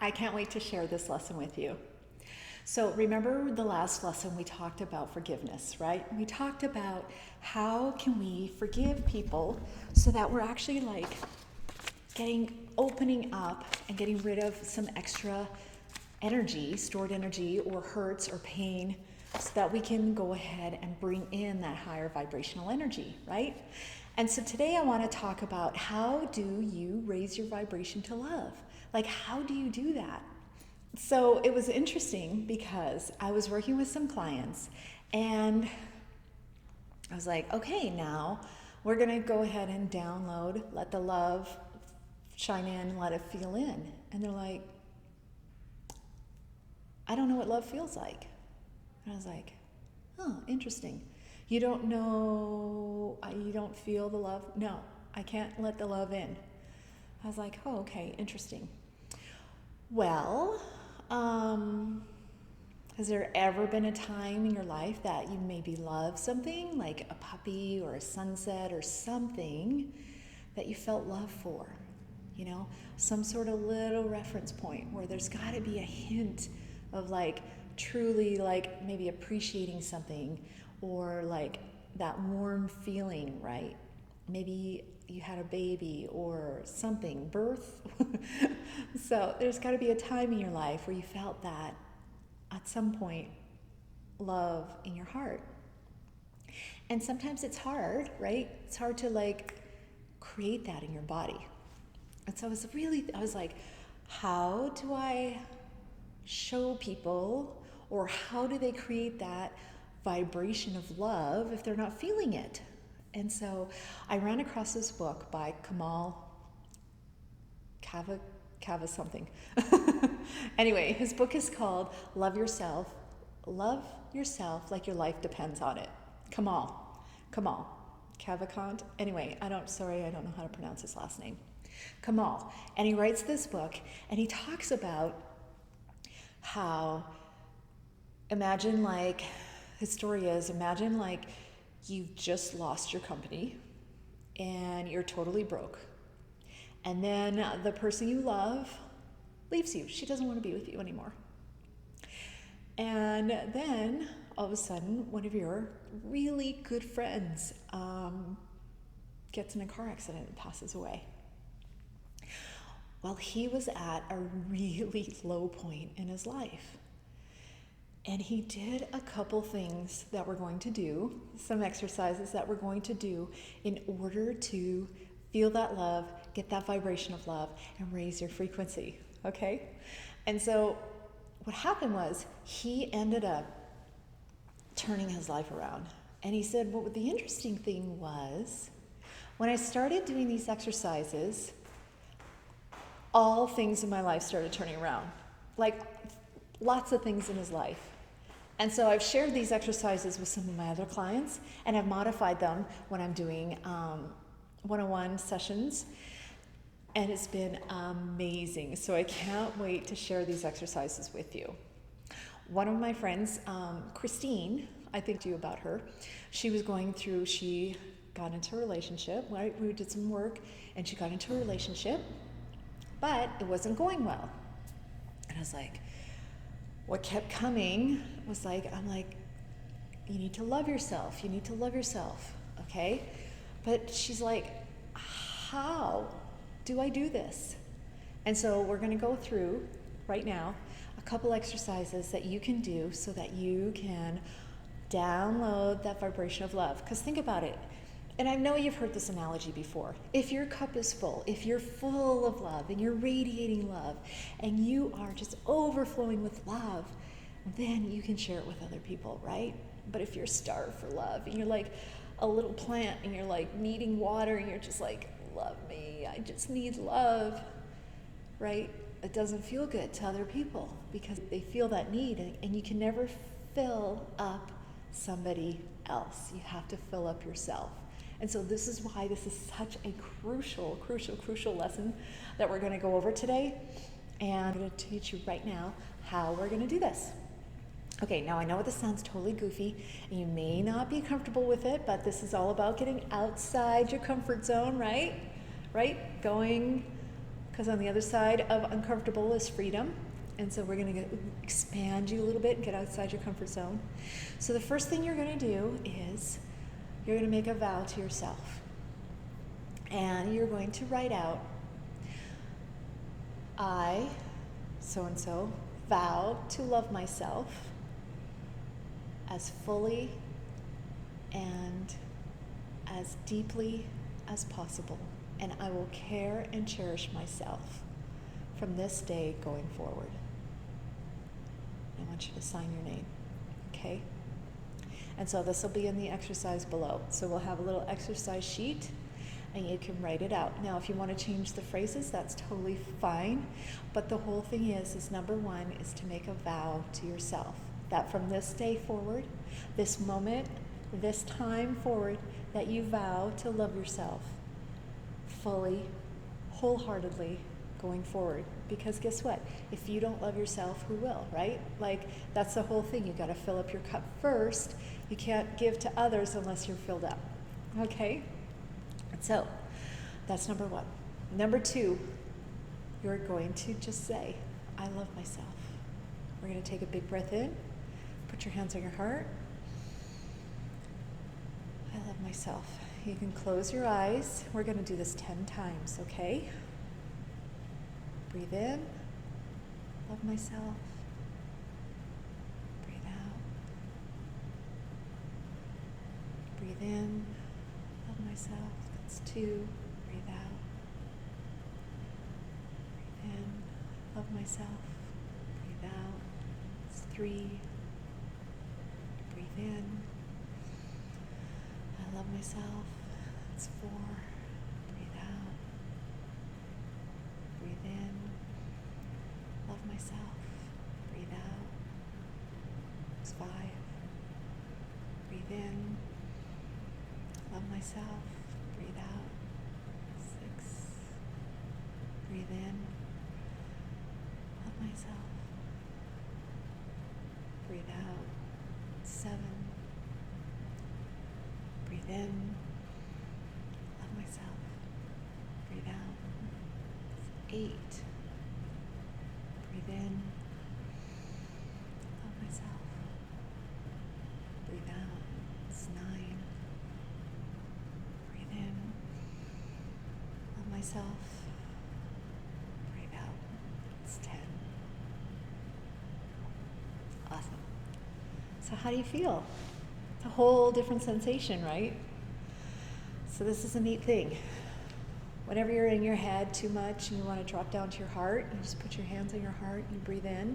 I can't wait to share this lesson with you. So remember the last lesson we talked about forgiveness, right? We talked about how can we forgive people so that we're actually like opening up and getting rid of some extra energy, stored energy or hurts or pain, so that we can go ahead and bring in that higher vibrational energy, right? And so today I want to talk about how do you raise your vibration to love? Like, how do you do that? So it was interesting because I was working with some clients and I was like, okay, now we're going to go ahead and download, let the love shine in, let it feel in. And they're like, I don't know what love feels like. And I was like, oh, interesting. You don't know, you don't feel the love? No, I can't let the love in. I was like, oh, okay, interesting. Well, has there ever been a time in your life that you maybe love something, like a puppy or a sunset or something that you felt love for? You know, some sort of little reference point where there's got to be a hint of like truly like maybe appreciating something or like that warm feeling, right? Maybe you had a baby or something, birth. So there's got to be a time in your life where you felt that at some point love in your heart. And sometimes it's hard, right? It's hard to like create that in your body. And so I was like, how do I show people, or how do they create that vibration of love if they're not feeling it? And so I ran across this book by Kava something. Anyway, his book is called Love Yourself Like Your Life Depends on It. Kamal. Cavalcante. Anyway, I don't know how to pronounce his last name. Kamal. And he writes this book and he talks about how imagine like you've just lost your company and you're totally broke. And then the person you love leaves you. She doesn't want to be with you anymore. And then all of a sudden, one of your really good friends gets in a car accident and passes away. Well, he was at a really low point in his life. And he did a couple things that we're going to do, some exercises that we're going to do in order to feel that love, get that vibration of love, and raise your frequency, okay? And so what happened was he ended up turning his life around. And he said, well, the interesting thing was, when I started doing these exercises, all things in my life started turning around. Like lots of things in his life. And so I've shared these exercises with some of my other clients, and I've modified them when I'm doing one-on-one sessions, and it's been amazing. So I can't wait to share these exercises with you. One of my friends, Christine, I think to you about her, she got into a relationship, right? We did some work, and she got into a relationship, but it wasn't going well. And I was like, what kept coming was like, I'm like, you need to love yourself, okay? But she's like, how do I do this? And so we're gonna go through right now a couple exercises that you can do so that you can download that vibration of love. Because think about it, and I know you've heard this analogy before. If your cup is full, if you're full of love and you're radiating love and you are just overflowing with love, then you can share it with other people, right? But if you're starved for love and you're like a little plant and you're like needing water and you're just like, love me, I just need love, right? It doesn't feel good to other people because they feel that need, and you can never fill up somebody else. You have to fill up yourself. And so this is why this is such a crucial lesson that we're going to go over today. And I'm going to teach you right now how we're going to do this. Okay, now I know this sounds totally goofy, and you may not be comfortable with it, but this is all about getting outside your comfort zone, right? Going because on the other side of uncomfortable is freedom. And so we're going to expand you a little bit and get outside your comfort zone. So the first thing you're going to do is you're going to make a vow to yourself. And you're going to write out, I, so-and-so, vow to love myself as fully and as deeply as possible. And I will care and cherish myself from this day going forward. I want you to sign your name, okay? And so this will be in the exercise below. So we'll have a little exercise sheet and you can write it out. Now, if you want to change the phrases, that's totally fine. But the whole thing is number one is to make a vow to yourself that from this day forward, this moment, this time forward, that you vow to love yourself fully, wholeheartedly, going forward. Because guess what? If you don't love yourself, who will, right? Like, that's the whole thing. You got to fill up your cup first. You can't give to others unless you're filled up. Okay? So, that's number one. Number two, you're going to just say, I love myself. We're going to take a big breath in. Put your hands on your heart. I love myself. You can close your eyes. We're going to do this 10 times, okay? Breathe in, love myself. Breathe out. Breathe in, love myself. That's 2. Breathe out. Breathe in, love myself. Breathe out. That's 3. Breathe in. I love myself. That's 4. Breathe out. Breathe in. Love myself. Breathe out. It's 5. Breathe in. Love myself. Breathe out. 6. Breathe in. Love myself. Breathe out. 7. Breathe in. Love myself. Breathe out. 8. Breathe in. Love myself. Breathe out. It's 9. Breathe in. Love myself. Breathe out. It's 10. Awesome. So how do you feel? It's a whole different sensation, right? So this is a neat thing. Whenever you're in your head too much and you want to drop down to your heart, you just put your hands on your heart, you breathe in.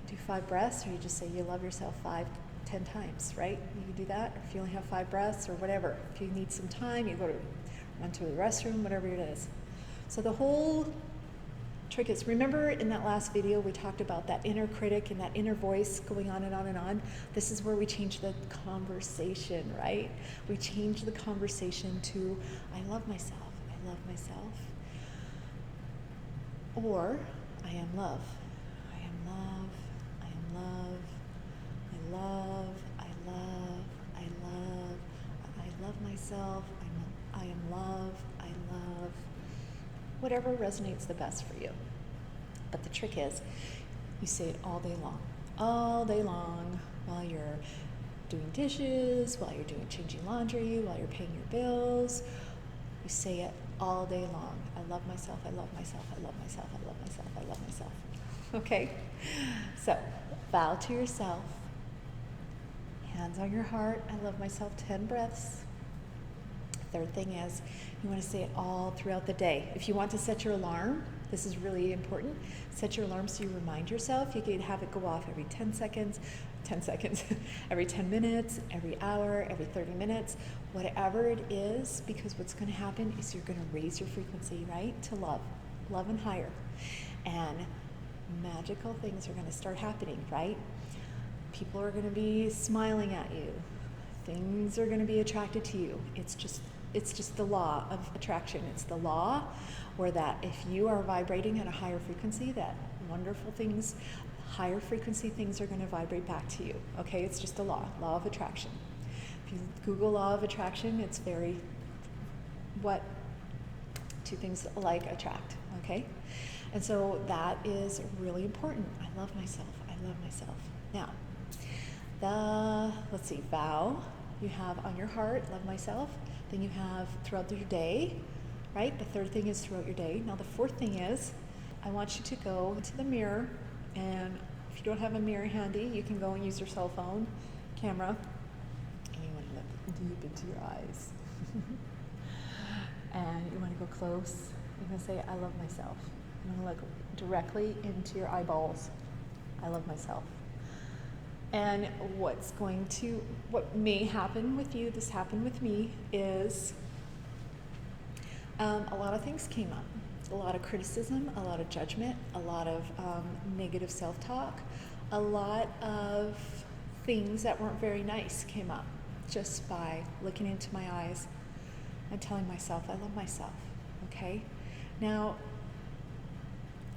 Do 5 breaths, or you just say you love yourself 5, 10 times, right? You can do that. If you only have 5 breaths or whatever. If you need some time, you run to the restroom, whatever it is. So the whole trick is, remember in that last video we talked about that inner critic and that inner voice going on and on and on? This is where we change the conversation, right? We change the conversation to, I love myself, I love myself. Or, I am love. I am love, I am love, I love, I love, I love, I love myself, I am love, I love. Whatever resonates the best for you. But the trick is, you say it all day long, while you're doing dishes, while you're changing laundry, while you're paying your bills. You say it all day long. I love myself, I love myself, I love myself, I love myself, I love myself. Okay? So, vow to yourself. Hands on your heart, I love myself, 10 breaths. Third thing is, you want to say it all throughout the day. If you want to set your alarm, this is really important. Set your alarm so you remind yourself. You can have it go off every 10 seconds, every 10 minutes, every hour, every 30 minutes, whatever it is, because what's going to happen is you're going to raise your frequency, right, to love and higher. And magical things are going to start happening, right? People are going to be smiling at you. Things are going to be attracted to you. It's just the law of attraction. It's the law where that if you are vibrating at a higher frequency, that wonderful things, higher frequency things are going to vibrate back to you. Okay, it's just a law of attraction. If you Google law of attraction, it's very what Two things alike attract, okay? And so that is really important. I love myself. I love myself. Now, let's see, vow you have on your heart, love myself. Then you have throughout your day, right? The third thing is throughout your day. Now the fourth thing is, I want you to go to the mirror, and if you don't have a mirror handy, you can go and use your cell phone camera, and you want to look deep into your eyes. And you want to go close. You're going to say, I love myself. You're going to look directly into your eyeballs. I love myself. And what may happen with you, this happened with me, is a lot of things came up. A lot of criticism, a lot of judgment, a lot of negative self-talk, a lot of things that weren't very nice came up just by looking into my eyes and telling myself, I love myself, okay? Now,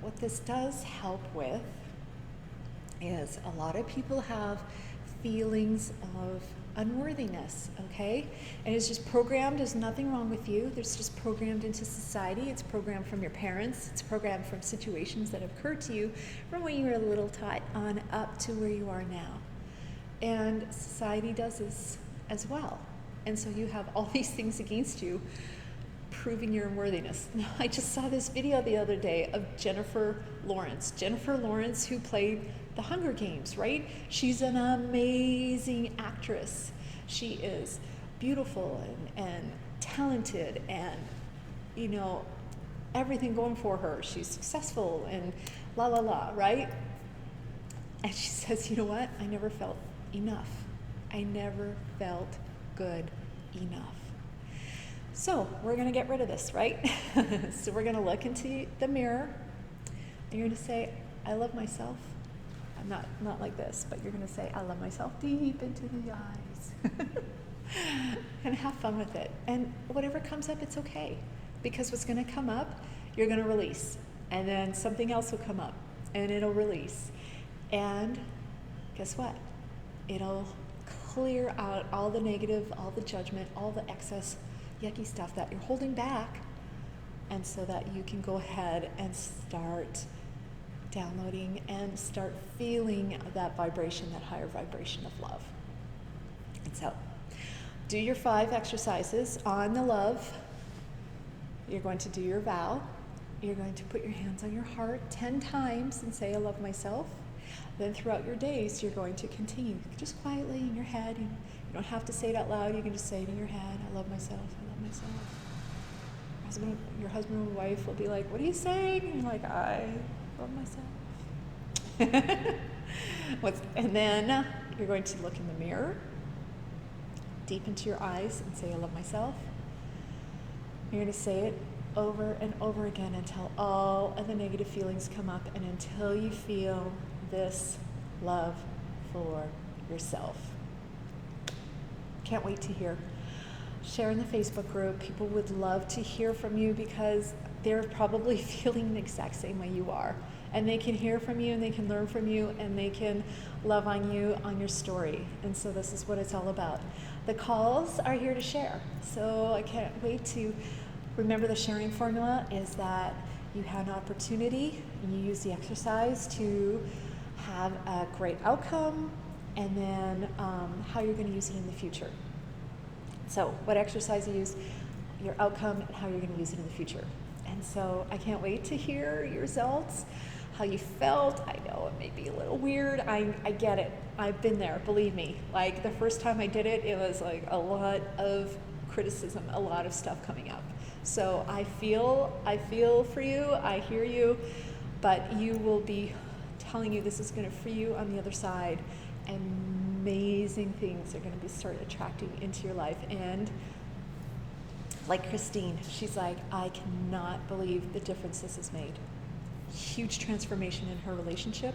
what this does help with is a lot of people have feelings of unworthiness, okay? And it's just programmed. There's nothing wrong with you. It's just programmed into society. It's programmed from your parents. It's programmed from situations that have occurred to you from when you were a little tot on up to where you are now. And society does this as well. And so you have all these things against you proving your unworthiness. Now, I just saw this video the other day of Jennifer Lawrence. Jennifer Lawrence, who played the Hunger Games, right? She's an amazing actress. She is beautiful and talented and, you know, everything going for her. She's successful and la la la, right? And she says, you know what? I never felt enough. I never felt good enough. So we're going to get rid of this, right? So we're going to look into the mirror and you're going to say, I love myself. I'm not like this, but you're going to say, I love myself deep into the eyes. And have fun with it. And whatever comes up, it's okay. Because what's going to come up, you're going to release. And then something else will come up and it'll release. And guess what? It'll clear out all the negative, all the judgment, all the excess yucky stuff that you're holding back, and so that you can go ahead and start downloading and start feeling that vibration, that higher vibration of love. And so do your 5 exercises on the love. You're going to do your vow. You're going to put your hands on your heart 10 times and say, I love myself. Then throughout your days, you're going to continue just quietly in your head. You don't have to say it out loud. You can just say it in your head. I love myself. I love myself. Your husband or wife will be like, what are you saying? And you're like, I love myself. And then you're going to look in the mirror, deep into your eyes, and say, I love myself. You're going to say it over and over again until all of the negative feelings come up and until you feel this love for yourself. Can't wait to hear. Share in the Facebook group. People would love to hear from you because they're probably feeling the exact same way you are. And they can hear from you and they can learn from you and they can love on you on your story. And so this is what it's all about. The calls are here to share. So I can't wait to remember the sharing formula is that you have an opportunity and you use the exercise to have a great outcome, and then how you're going to use it in the future. So what exercise you use, your outcome, and how you're going to use it in the future. And so I can't wait to hear your results, how you felt. I know it may be a little weird. I get it. I've been there, believe me. Like the first time I did it, it was like a lot of criticism, a lot of stuff coming up. So I feel for you, I hear you, but you will be telling you this is going to free you on the other side, and amazing things are going to start attracting into your life. And like Christine, she's like, I cannot believe the difference this has made. Huge transformation in her relationship,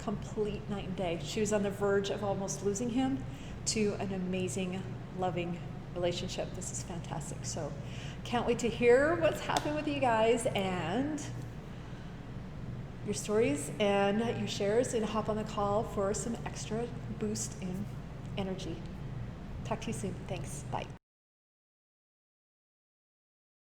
complete night and day. She was on the verge of almost losing him to an amazing, loving relationship. This is fantastic. So can't wait to hear what's happening with you guys and your stories and your shares, and hop on the call for some extra boost in energy. Talk to you soon. Thanks. Bye.